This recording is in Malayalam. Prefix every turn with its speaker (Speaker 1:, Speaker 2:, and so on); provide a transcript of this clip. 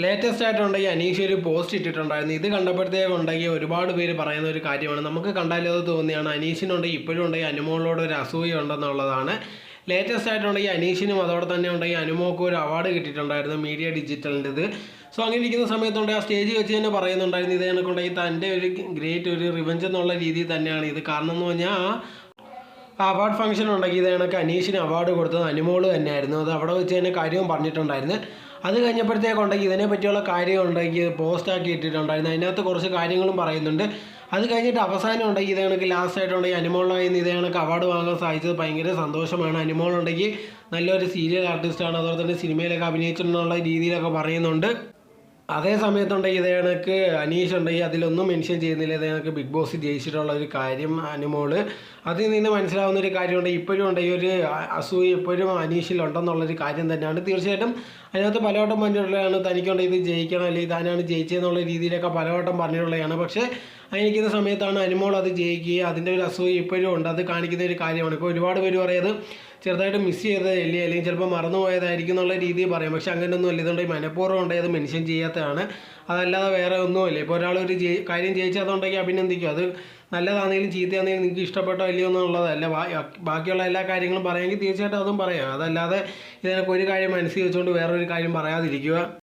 Speaker 1: ലേറ്റസ്റ്റ് ആയിട്ടുണ്ടെങ്കിൽ അനീഷ് ഒരു പോസ്റ്റ് ഇട്ടിട്ടുണ്ടായിരുന്നു. ഇത് കണ്ടപ്പോഴത്തേക്കുണ്ടെങ്കിൽ ഒരുപാട് പേര് പറയുന്ന ഒരു കാര്യമാണ്, നമുക്ക് കണ്ടാലത് തോന്നിയാണ് അനീഷിനുണ്ടെങ്കിൽ ഇപ്പോഴും ഉണ്ടെങ്കിൽ അനുമോളോട് ഒരു അസൂയ ഉണ്ടെന്നുള്ളതാണ്. ലേറ്റസ്റ്റ് ആയിട്ടുണ്ടെങ്കിൽ അനീഷിനും അതോടെ തന്നെ ഉണ്ടെങ്കിൽ അനുമോക്കും ഒരു അവാർഡ് കിട്ടിയിട്ടുണ്ടായിരുന്നു മീഡിയ ഡിജിറ്റലിൻ്റെത്. സോ അങ്ങനെ ഇരിക്കുന്ന സമയത്തുണ്ട് ആ സ്റ്റേജിൽ വെച്ച് തന്നെ പറയുന്നുണ്ടായിരുന്നു ഇത് കണക്കുണ്ടെങ്കിൽ തൻ്റെ ഒരു ഗ്രേറ്റ് ഒരു റിവഞ്ച് എന്നുള്ള രീതിയിൽ തന്നെയാണ് ഇത്. കാരണം എന്ന് പറഞ്ഞാൽ ആ അവാർഡ് ഫംഗ്ഷൻ ഉണ്ടെങ്കിൽ ഇത് കണക്ക് അനീഷിന് അവാർഡ് കൊടുത്തത് അനുമോള് തന്നെയായിരുന്നു. അത് അവിടെ വെച്ച് തന്നെ കാര്യവും പറഞ്ഞിട്ടുണ്ടായിരുന്നു. അത് കഴിഞ്ഞപ്പോഴത്തേക്കുണ്ടെങ്കിൽ ഇതിനെ പറ്റിയുള്ള കാര്യം ഉണ്ടെങ്കിൽ പോസ്റ്റാക്കി ഇട്ടിട്ടുണ്ടായിരുന്നു. അതിനകത്ത് കുറച്ച് കാര്യങ്ങളും പറയുന്നുണ്ട്. അത് കഴിഞ്ഞിട്ട് അവസാനം ഉണ്ടെങ്കിൽ ഇത് കണക്ക് ലാസ്റ്റ് ആയിട്ടുണ്ടെങ്കിൽ അനുമോളായി ഇത് കണക്ക് അവാർഡ് വാങ്ങാൻ സാധിച്ചത് ഭയങ്കര സന്തോഷമാണ്. അനുമോളുണ്ടെങ്കിൽ നല്ലൊരു സീരിയൽ ആർട്ടിസ്റ്റാണ്, അതുപോലെ തന്നെ സിനിമയിലൊക്കെ അഭിനയിച്ചിട്ടുള്ള രീതിയിലൊക്കെ പറയുന്നുണ്ട്. അതേ സമയത്തുണ്ടെങ്കിൽ ഇതേ കണക്ക് അനീഷ് ഉണ്ടെങ്കിൽ അതിലൊന്നും മെൻഷൻ ചെയ്യുന്നില്ല ഇതേ കണക്ക് ബിഗ് ബോസ് ജയിച്ചിട്ടുള്ള ഒരു കാര്യം അനുമോള്. അതിൽ നിന്ന് മനസ്സിലാവുന്ന ഒരു കാര്യമുണ്ട്, ഇപ്പോഴും ഉണ്ടെങ്കിൽ ഒരു അസൂയ ഇപ്പോഴും അനീഷിലുണ്ടെന്നുള്ളൊരു കാര്യം തന്നെയാണ്. തീർച്ചയായിട്ടും അതിനകത്ത് പലവട്ടം പറഞ്ഞിട്ടുള്ളതാണ് തനിക്കുണ്ടെങ്കിൽ ഇത് ജയിക്കണം അല്ലെങ്കിൽ താനാണ് ജയിച്ചതെന്നുള്ള രീതിയിലൊക്കെ പലവട്ടം പറഞ്ഞിട്ടുള്ളതാണ്. പക്ഷേ അതിരിക്കുന്ന സമയത്താണ് അനുമോൾ അത് ജയിക്കുക, അതിൻ്റെ ഒരു അസൂയ ഇപ്പോഴും ഉണ്ട്. അത് കാണിക്കുന്ന ഒരു കാര്യമാണ്. ഇപ്പോൾ ഒരുപാട് പേര് പറയുന്നത് ചെറുതായിട്ട് മിസ് ചെയ്തതല്ലേ അല്ലെങ്കിൽ ചിലപ്പോൾ മറന്നുപോയതായിരിക്കും എന്നുള്ള രീതിയിൽ പറയാം. പക്ഷേ അങ്ങനെയൊന്നും അല്ല, ഇതുകൊണ്ട് മനഃപൂർവ്വം ഉണ്ടെങ്കിൽ അത് മെൻഷൻ ചെയ്യാത്തതാണ്, അതല്ലാതെ വേറെ ഒന്നുമില്ല. ഇപ്പോൾ ഒരാളൊരു കാര്യം ജയിച്ചാൽ അതുണ്ടെങ്കിൽ അഭിനന്ദിക്കും, അത് നല്ലതാണെങ്കിലും ചീത്തയാണെങ്കിലും നിങ്ങൾക്ക് ഇഷ്ടപ്പെട്ടോ ഇല്ലയോ എന്നുള്ളതല്ല. ബാക്കിയുള്ള എല്ലാ കാര്യങ്ങളും പറയാമെങ്കിൽ തീർച്ചയായിട്ടും അതും പറയാം. അതല്ലാതെ ഇതിനൊക്കെ ഒരു കാര്യം മനസ്സിൽ വെച്ചുകൊണ്ട് വേറൊരു കാര്യം പറയാതിരിക്കുക.